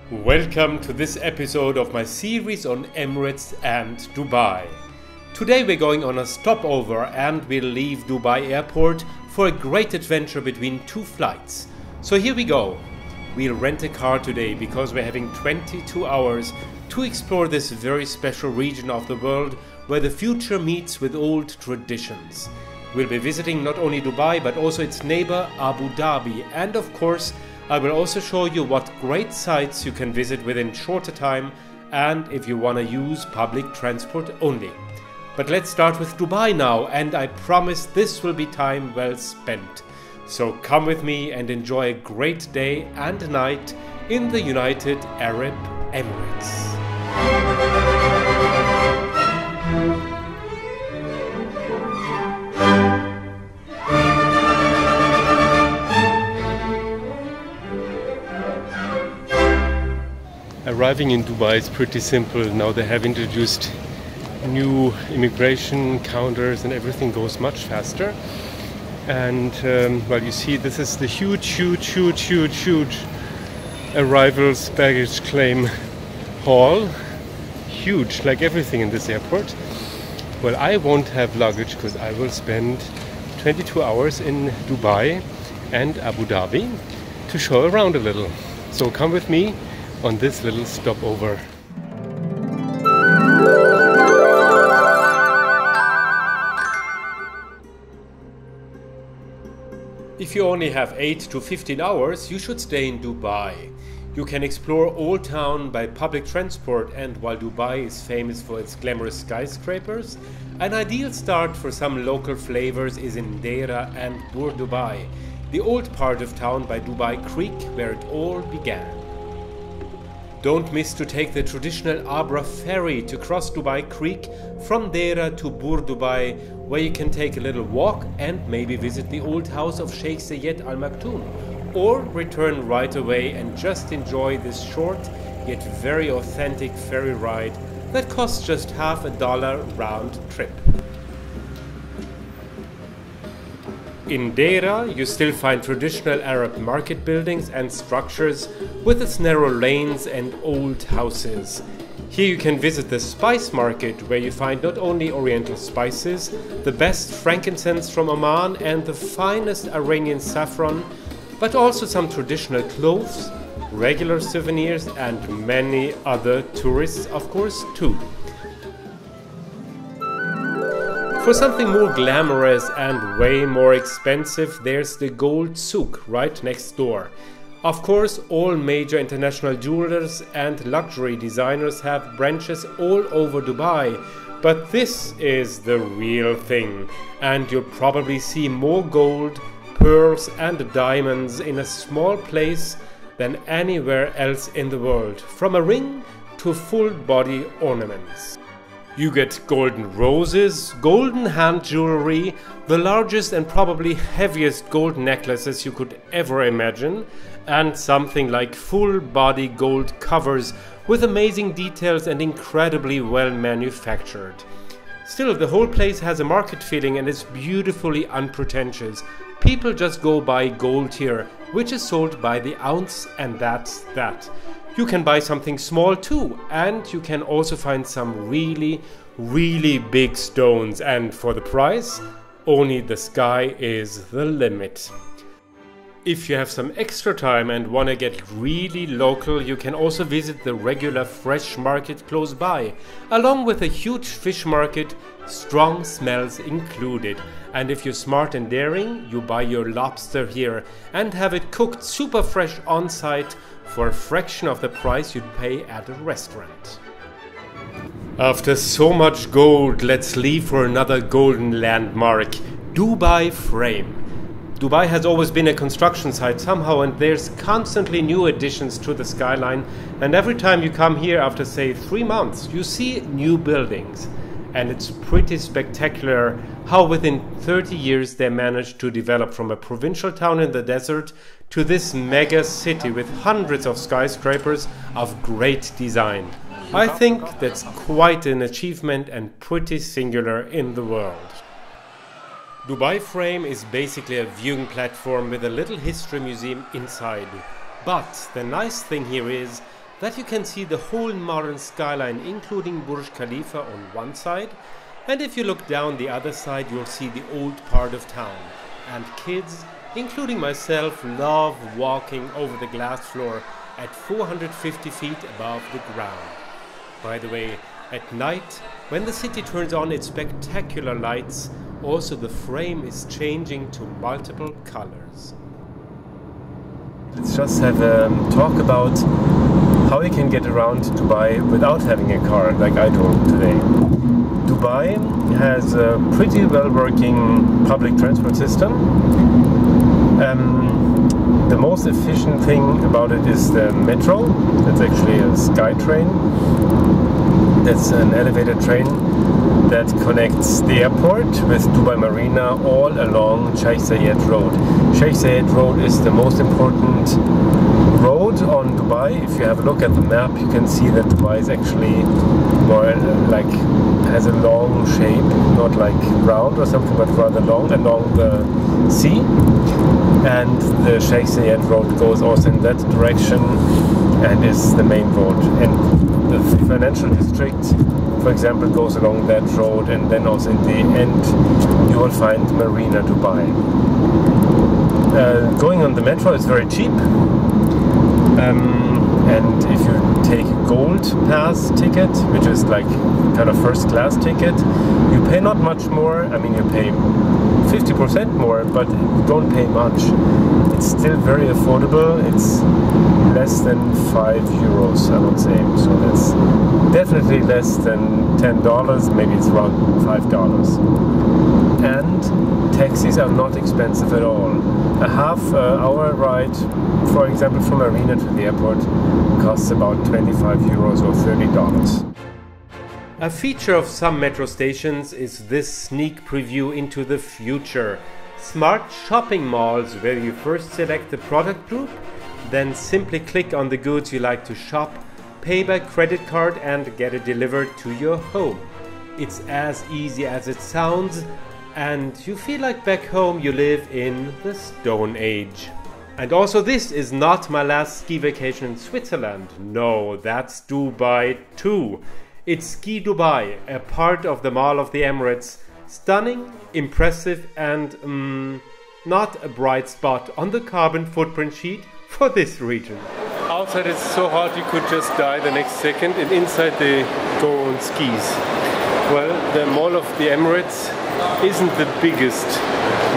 Welcome to this episode of my series on Emirates and Dubai. Today we're going on a stopover and we'll leave Dubai airport for a great adventure between two flights. So here we go. We'll rent a car today because we're having 22 hours to explore this very special region of the world where the future meets with old traditions. We'll be visiting not only Dubai but also its neighbor Abu Dhabi, and of course I will also show you what great sites you can visit within shorter time and if you want to use public transport only. But let's start with Dubai now, and I promise this will be time well spent. So come with me and enjoy a great day and night in the United Arab Emirates. Arriving in Dubai is pretty simple. Now they have introduced new immigration counters and everything goes much faster. And well, you see this is the huge arrivals baggage claim hall. Huge, like everything in this airport. Well, I won't have luggage because I will spend 22 hours in Dubai and Abu Dhabi to show around a little. So come with me on this little stopover. If you only have 8 to 15 hours, you should stay in Dubai. You can explore Old Town by public transport, and while Dubai is famous for its glamorous skyscrapers, an ideal start for some local flavors is in Deira and Bur Dubai, the old part of town by Dubai Creek where it all began. Don't miss to take the traditional Abra ferry to cross Dubai Creek from Deira to Bur Dubai, where you can take a little walk and maybe visit the old house of Sheikh Zayed Al Maktoum, or return right away and just enjoy this short yet very authentic ferry ride that costs just $50 round trip. In Deira, you still find traditional Arab market buildings and structures with its narrow lanes and old houses. Here you can visit the spice market, where you find not only oriental spices, the best frankincense from Oman and the finest Iranian saffron, but also some traditional clothes, regular souvenirs and many other tourists, of course, too. For something more glamorous and way more expensive, there's the Gold Souk right next door. Of course, all major international jewelers and luxury designers have branches all over Dubai, but this is the real thing, and you'll probably see more gold, pearls and diamonds in a small place than anywhere else in the world, from a ring to full body ornaments. You get golden roses, golden hand jewelry, the largest and probably heaviest gold necklaces you could ever imagine, and something like full body gold covers with amazing details and incredibly well manufactured. Still, the whole place has a market feeling and is beautifully unpretentious. People just go buy gold here, which is sold by the ounce, and that's that. You can buy something small too, and you can also find some really big stones, and for the price, only the sky is the limit. If you have some extra time and want to get really local, you can also visit the regular fresh market close by, along with a huge fish market, strong smells included. And if you're smart and daring, you buy your lobster here and have it cooked super fresh on site for a fraction of the price you'd pay at a restaurant. After so much gold, let's leave for another golden landmark, Dubai Frame. Dubai has always been a construction site somehow, and there's constantly new additions to the skyline, and every time you come here after say 3 months, you see new buildings. And it's pretty spectacular how within 30 years they managed to develop from a provincial town in the desert to this mega city with hundreds of skyscrapers of great design. I think that's quite an achievement and pretty singular in the world. Dubai Frame is basically a viewing platform with a little history museum inside. But the nice thing here is that you can see the whole modern skyline, including Burj Khalifa on one side, and if you look down the other side, you'll see the old part of town. And kids, including myself, love walking over the glass floor at 450 feet above the ground. By the way, at night, when the city turns on its spectacular lights, also the frame is changing to multiple colors. Let's just have a talk about how you can get around Dubai without having a car, like I do today. Dubai has a pretty well-working public transport system. The most efficient thing about it is the metro. That's actually a sky train. That's an elevated train that connects the airport with Dubai Marina all along Sheikh Zayed Road. Sheikh Zayed Road is the most important road on Dubai. If you have a look at the map, you can see that Dubai is actually more like has a long shape, not like round or something, but rather long along the sea. And the Sheikh Zayed Road goes also in that direction and is the main road. And the financial district, for example, goes along that road, and then also in the end you will find Marina Dubai. Going on the metro is very cheap. And if you take a gold pass ticket, which is like kind of first class ticket, you pay not much more. I mean, you pay 50% more, but you don't pay much. It's still very affordable. It's less than 5 euros, I would say. So that's definitely less than $10. Maybe it's around $5. And taxis are not expensive at all. A half-hour ride, for example, from Marina to the airport costs about 25 euros or $30. A feature of some metro stations is this sneak preview into the future. Smart shopping malls where you first select the product group, then simply click on the goods you like to shop, pay by credit card and get it delivered to your home. It's as easy as it sounds, and you feel like back home you live in the Stone Age. And also, this is not my last ski vacation in Switzerland. No, that's Dubai too. It's Ski Dubai, a part of the Mall of the Emirates. Stunning, impressive and not a bright spot on the carbon footprint sheet for this region. Outside it's so hot you could just die the next second, and inside they go on skis. Well, the Mall of the Emirates isn't the biggest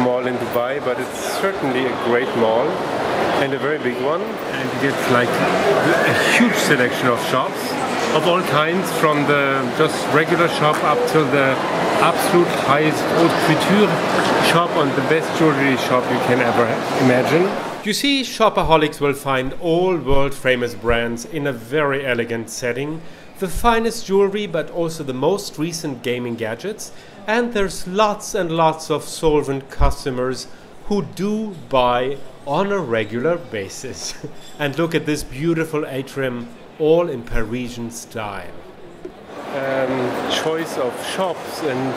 mall in Dubai, but it's certainly a great mall and a very big one. And you get like a huge selection of shops of all kinds, from the just regular shop up till the absolute highest haute couture shop and the best jewelry shop you can ever imagine. You see, shopaholics will find all world famous brands in a very elegant setting, the finest jewelry but also the most recent gaming gadgets, and there's lots and lots of solvent customers who do buy on a regular basis. And look at this beautiful atrium, all in Parisian style. Choice of shops and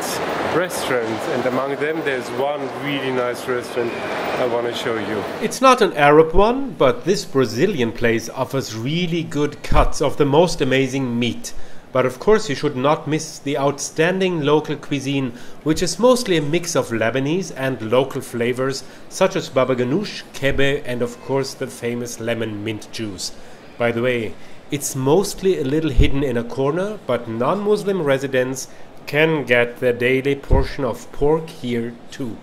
restaurants, and among them there's one really nice restaurant I want to show you. It's not an Arab one, but this Brazilian place offers really good cuts of the most amazing meat. But of course you should not miss the outstanding local cuisine, which is mostly a mix of Lebanese and local flavors such as baba ganoush, kebab and of course the famous lemon mint juice. By the way, it's mostly a little hidden in a corner, but non-Muslim residents can get their daily portion of pork here too.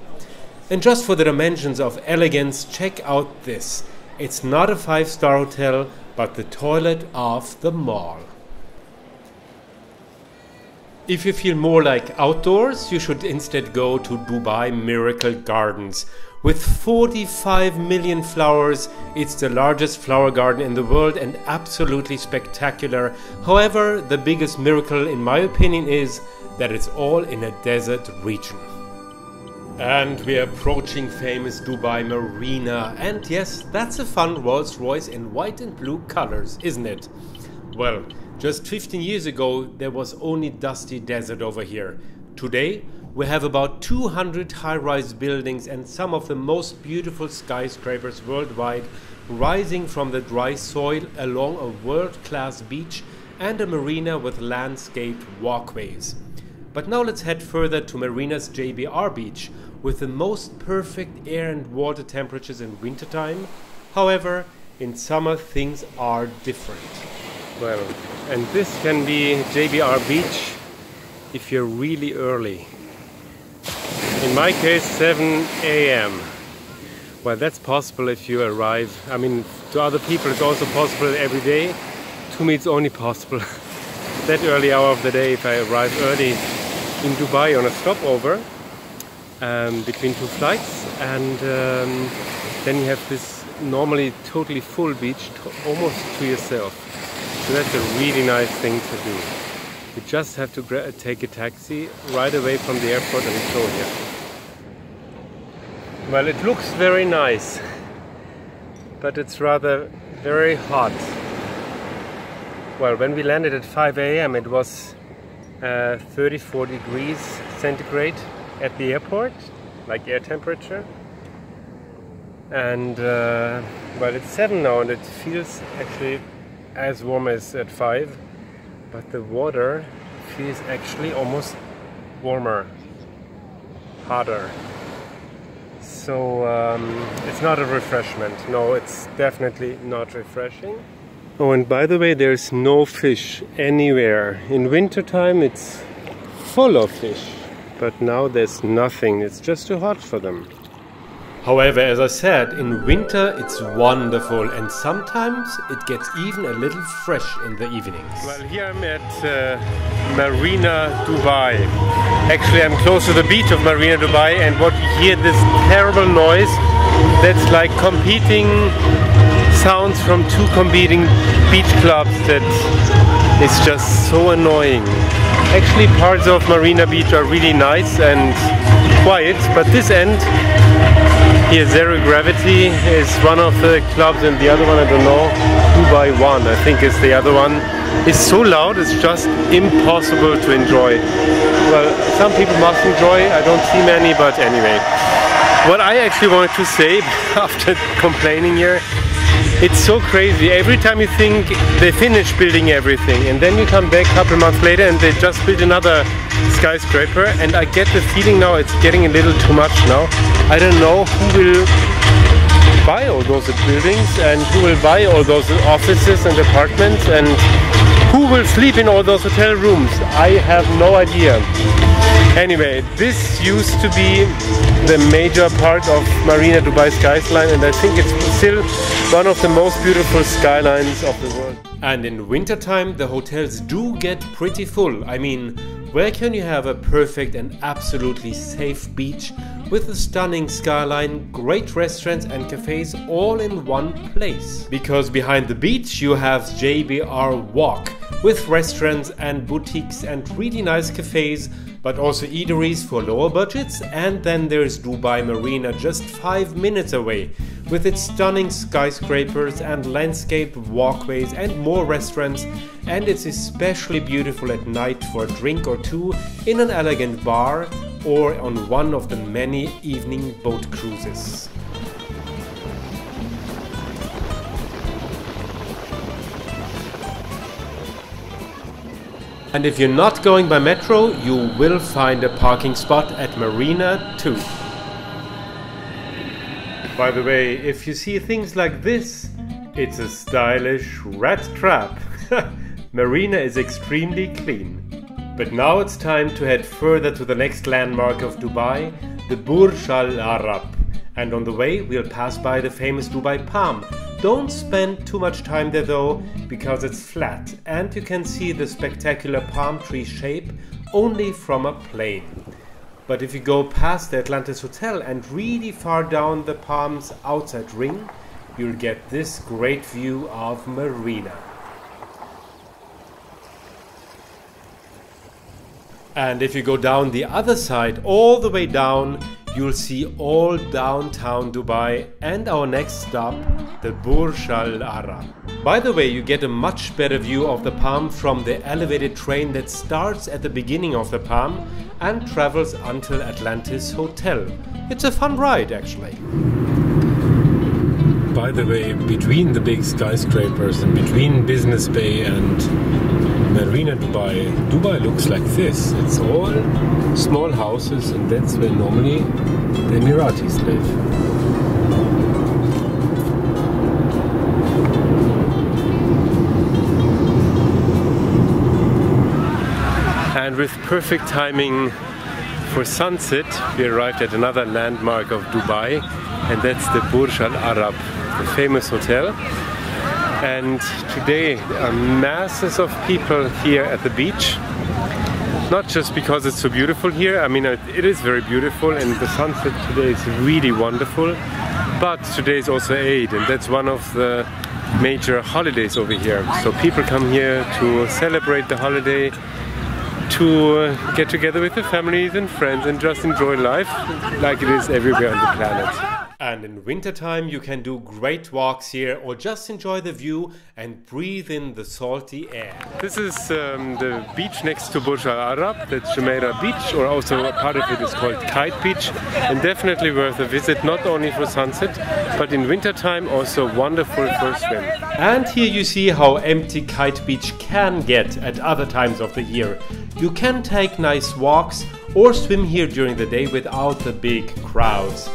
And just for the dimensions of elegance, check out this. It's not a 5-star hotel, but the toilet of the mall. If you feel more like outdoors, you should instead go to Dubai Miracle Gardens. With 45 million flowers, it's the largest flower garden in the world and absolutely spectacular. However, the biggest miracle in my opinion is that it's all in a desert region. And we're approaching famous Dubai Marina, and yes, that's a fun Rolls Royce in white and blue colors, isn't it? Well, just 15 years ago there was only dusty desert over here. Today, we have about 200 high-rise buildings and some of the most beautiful skyscrapers worldwide rising from the dry soil along a world-class beach and a marina with landscaped walkways. But now let's head further to Marina's JBR Beach with the most perfect air and water temperatures in wintertime. However, in summer things are different. Well, and this can be JBR Beach if you're really early. In my case, 7 AM. Well, that's possible if you arrive. I mean, to other people it's also possible every day. To me it's only possible that early hour of the day if I arrive early in Dubai on a stopover between two flights, and then you have this normally totally full beach almost to yourself. So that's a really nice thing to do. You just have to take a taxi right away from the airport and it's all here. Well, it looks very nice, but it's rather very hot. Well, when we landed at 5 AM it was 34 degrees centigrade at the airport, like air temperature. And well, it's 7 now and it feels actually as warm as at 5, but the water feels actually almost warmer, hotter. So it's not a refreshment. No, it's definitely not refreshing. Oh, and by the way, there's no fish anywhere. In winter time it's full of fish, but now there's nothing. It's just too hot for them. However, as I said, in winter it's wonderful and sometimes it gets even a little fresh in the evenings. Well, here I'm at Marina Dubai. Actually, I'm close to the beach of Marina Dubai, and what you hear, this terrible noise that's like competing sounds from two competing beach clubs that is just so annoying. Actually, parts of Marina Beach are really nice and quiet, but this end here, Zero Gravity, is one of the clubs, and the other one, I don't know, Dubai One, I think is the other one. It's so loud, it's just impossible to enjoy. Well, some people must enjoy, I don't see many, but anyway. What I actually wanted to say, after complaining here, it's so crazy. Every time you think they finished building everything, and then you come back a couple months later and they just built another skyscraper, and I get the feeling now it's getting a little too much now. I don't know who will buy all those buildings and who will buy all those offices and apartments and who will sleep in all those hotel rooms. I have no idea. Anyway, this used to be the major part of Marina Dubai skyline, and I think it's still one of the most beautiful skylines of the world. And in wintertime the hotels do get pretty full. I mean, where can you have a perfect and absolutely safe beach with a stunning skyline, great restaurants and cafes all in one place? Because behind the beach you have JBR Walk with restaurants and boutiques and really nice cafes, but also eateries for lower budgets. And then there's Dubai Marina just 5 minutes away with its stunning skyscrapers and landscaped walkways and more restaurants, and it's especially beautiful at night for a drink or two in an elegant bar or on one of the many evening boat cruises. And if you're not going by metro, you will find a parking spot at Marina too. By the way, if you see things like this, it's a stylish rat trap. Marina is extremely clean. But now it's time to head further to the next landmark of Dubai, the Burj Al Arab. And on the way we'll pass by the famous Dubai Palm. Don't spend too much time there though, because it's flat and you can see the spectacular palm tree shape only from a plane. But if you go past the Atlantis Hotel and really far down the Palm's outside ring, you'll get this great view of Marina. And if you go down the other side, all the way down, you'll see all downtown Dubai and our next stop, the Burj Al Arab. By the way, you get a much better view of the Palm from the elevated train that starts at the beginning of the Palm, and travels until Atlantis Hotel. It's a fun ride actually. By the way, between the big skyscrapers and between Business Bay and Marina Dubai, Dubai looks like this. It's all small houses, and that's where normally the Emiratis live. And with perfect timing for sunset, we arrived at another landmark of Dubai, and that's the Burj Al Arab, the famous hotel. And today there are masses of people here at the beach. Not just because it's so beautiful here, I mean it is very beautiful and the sunset today is really wonderful, but today is also Eid, and that's one of the major holidays over here. So people come here to celebrate the holiday, to get together with their families and friends and just enjoy life like it is everywhere on the planet. And in wintertime you can do great walks here or just enjoy the view and breathe in the salty air. This is the beach next to Burj Al Arab, that's JBR Beach, or also a part of it is called Kite Beach, and definitely worth a visit, not only for sunset but in wintertime also wonderful for a swim. And here you see how empty Kite Beach can get at other times of the year. You can take nice walks or swim here during the day without the big crowds.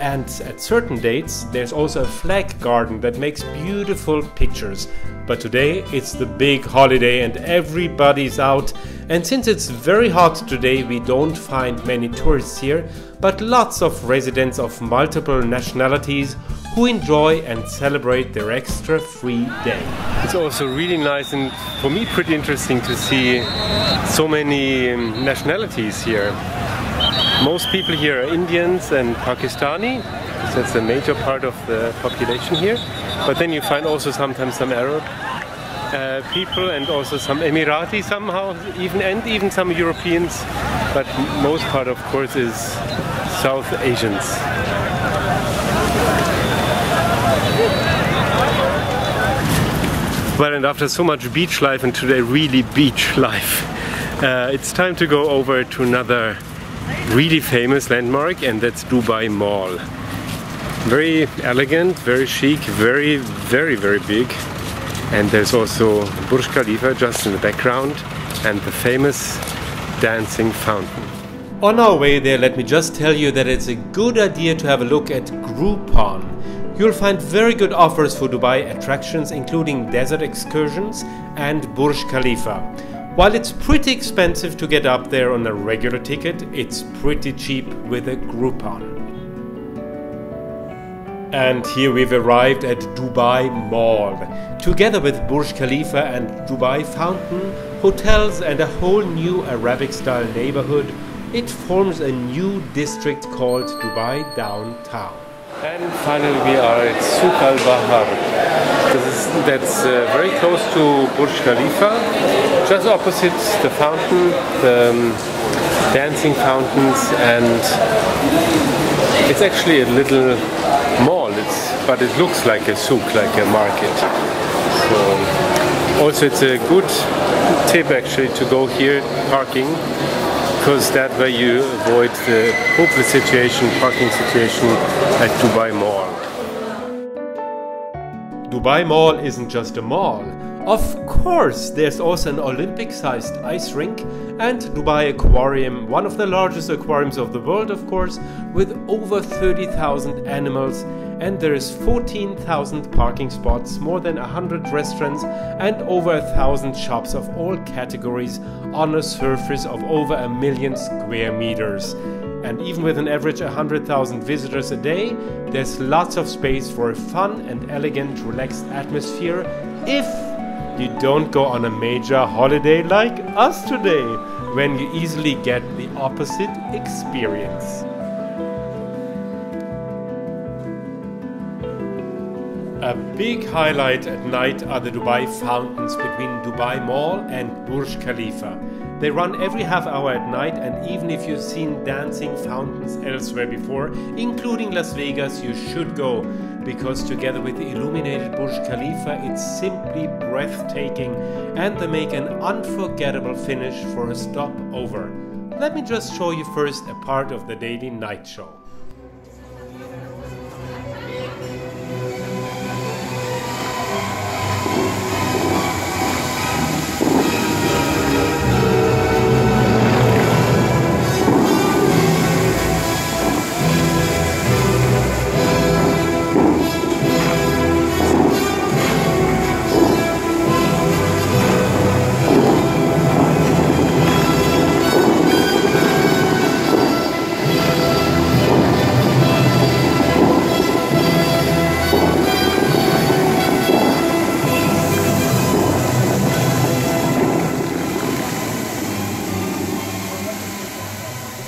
And at certain dates there's also a flag garden that makes beautiful pictures. But today it's the big holiday and everybody's out. And since it's very hot today, we don't find many tourists here, but lots of residents of multiple nationalities who enjoy and celebrate their extra free day. It's also really nice and for me pretty interesting to see so many nationalities here. Most people here are Indians and Pakistani, so that's a major part of the population here. But then you find also sometimes some Arab people and also some Emirati somehow, even some Europeans. But most part, of course, is South Asians. Well, and after so much beach life and today really beach life, it's time to go over to another really famous landmark, and that's Dubai Mall. Very elegant, very chic, very big. And there's also Burj Khalifa just in the background and the famous dancing fountain. On our way there, let me just tell you that it's a good idea to have a look at Groupon. You'll find very good offers for Dubai attractions, including desert excursions and Burj Khalifa. While it's pretty expensive to get up there on a regular ticket, it's pretty cheap with a Groupon. And here we've arrived at Dubai Mall. Together with Burj Khalifa and Dubai Fountain, hotels and a whole new Arabic-style neighborhood, it forms a new district called Dubai Downtown. And finally we are at Souk al-Bahar. That's very close to Burj Khalifa, just opposite the fountain, the dancing fountains, and it's actually a little mall, but it looks like a souk, like a market. So also it's a good tip actually to go here parking, because that way you avoid the hopeless parking situation at Dubai Mall. Dubai Mall isn't just a mall. Of course, there's also an Olympic-sized ice rink and Dubai Aquarium, one of the largest aquariums of the world, of course, with over 30,000 animals, and there is 14,000 parking spots, more than 100 restaurants and over 1,000 shops of all categories on a surface of over 1 million square meters. And even with an average 100,000 visitors a day, there's lots of space for a fun and elegant, relaxed atmosphere if you don't go on a major holiday like us today, when you easily get the opposite experience. A big highlight at night are the Dubai fountains between Dubai Mall and Burj Khalifa. They run every half hour at night, and even if you've seen dancing fountains elsewhere before, including Las Vegas, you should go, because together with the illuminated Burj Khalifa, it's simply breathtaking, and they make an unforgettable finish for a stopover. let me just show you first a part of the daily night show.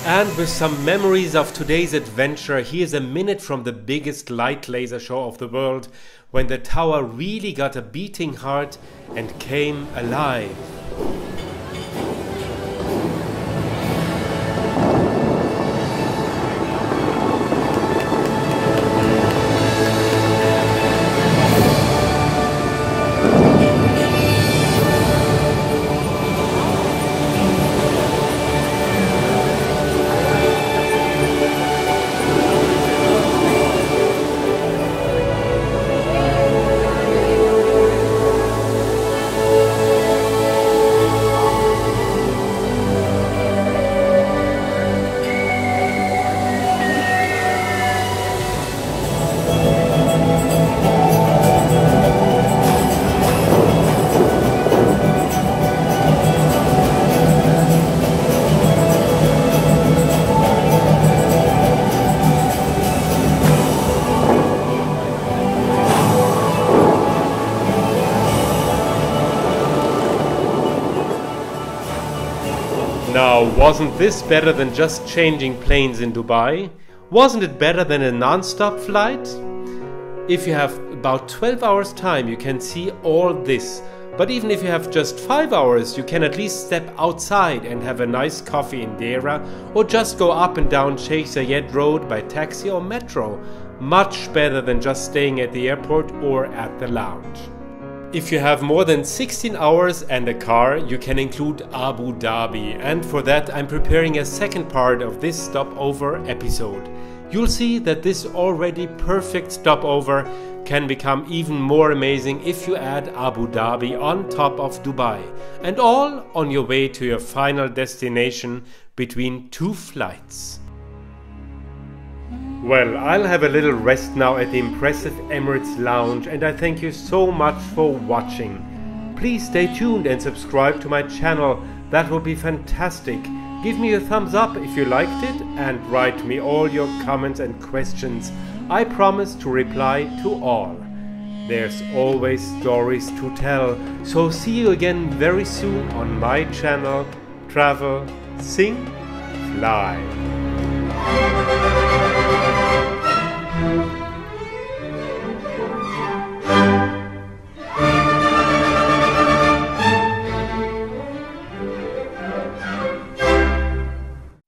And with some memories of today's adventure, here's a minute from the biggest light laser show of the world, when the tower really got a beating heart and came alive. Now, wasn't this better than just changing planes in Dubai? Wasn't it better than a non-stop flight? If you have about 12 hours time, you can see all this. But even if you have just 5 hours, you can at least step outside and have a nice coffee in Deira, or just go up and down Sheikh Zayed Road by taxi or metro. Much better than just staying at the airport or at the lounge. If you have more than 16 hours and a car, you can include Abu Dhabi, and for that I'm preparing a second part of this stopover episode. You'll see that this already perfect stopover can become even more amazing if you add Abu Dhabi on top of Dubai, and all on your way to your final destination between two flights. Well, I'll have a little rest now at the impressive Emirates Lounge, and I thank you so much for watching. Please stay tuned and subscribe to my channel, that would be fantastic. Give me a thumbs up if you liked it, and write me all your comments and questions. I promise to reply to all. There's always stories to tell, so see you again very soon on my channel. Travel, sing, fly.